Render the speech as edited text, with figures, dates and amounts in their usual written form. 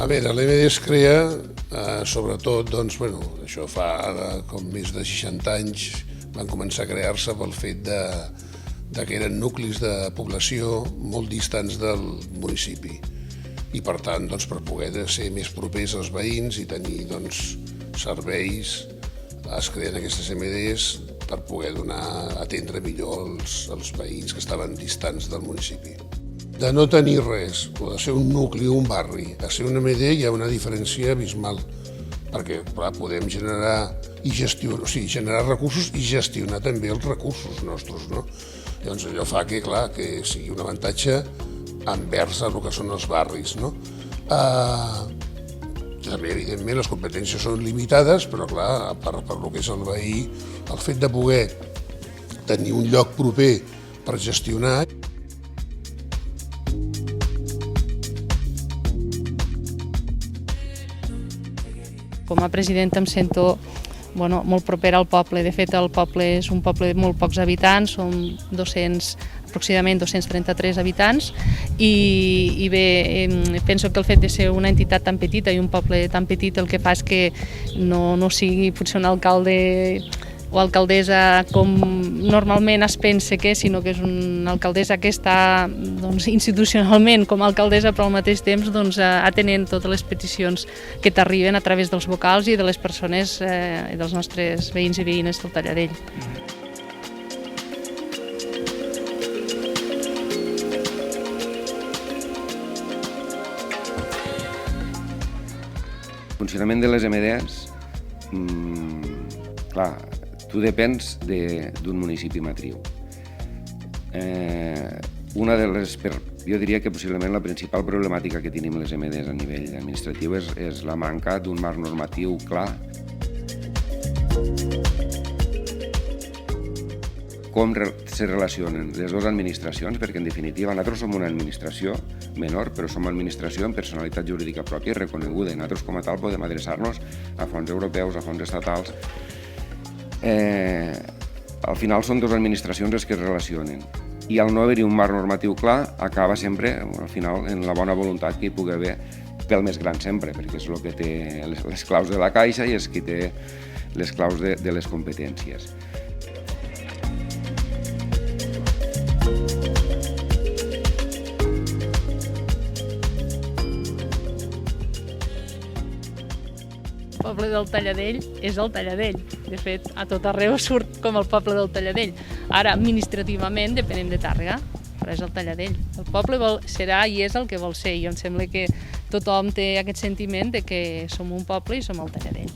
A veure, l'EMD es crea, sobretot, doncs, bueno, això fa ara com més de 60 anys, van començar a crear-se pel fet que eren nuclis de població molt distants del municipi. I per tant, doncs, per poder ser més propers als veïns i tenir doncs, serveis, es creen aquestes EMDs per poder atendre millor els veïns que estaven distants del municipi. De no tenir res, o de ser un nucli o un barri, a ser una EMD hi ha una diferència abismal, perquè clar, podem generar i gestionar, o sigui, generar recursos i gestionar també els recursos nostres, no? Llavors allò fa que, clar, que sigui un avantatge envers el que són els barris, no? També, evidentment, les competències són limitades, però clar, per lo que és el veí, el fet de poder tenir un lloc proper per gestionar. Com a presidenta em sento molt propera al poble. De fet, el poble és un poble de molt pocs habitants, som aproximadament 233 habitants i bé, penso que el fet de ser una entitat tan petita i un poble tan petit el que fa és que no sigui potser un alcalde o alcaldessa com normalment es pensa que és, sinó que és una alcaldessa que està institucionalment com a alcaldessa, però al mateix temps atenent totes les peticions que t'arriben a través dels vocals i de les persones i dels nostres veïns i veïnes del Talladell. El funcionament de les EMDs, clar, tu depens d'un municipi matriu. Jo diria que possiblement la principal problemàtica que tenim les EMDs a nivell administratiu és la manca d'un marc normatiu clar. Com se relacionen les dues administracions, perquè en definitiva nosaltres som una administració menor, però som una administració amb personalitat jurídica pròpia i reconeguda. Nosaltres com a tal podem adreçar-nos a fons europeus, a fons estatals. Al final són dues administracions les que es relacionen i al no haver-hi un marc normatiu clar acaba sempre, al final, en la bona voluntat que hi pugui haver pel més gran sempre, perquè és el que té les claus de la caixa i és qui té les claus de les competències. El poble del Talladell és el Talladell. De fet, a tot arreu surt com el poble del Talladell. Ara, administrativament, depenem de Tàrrega, però és el Talladell. El poble serà i és el que vol ser. I em sembla que tothom té aquest sentiment de que som un poble i som el Talladell.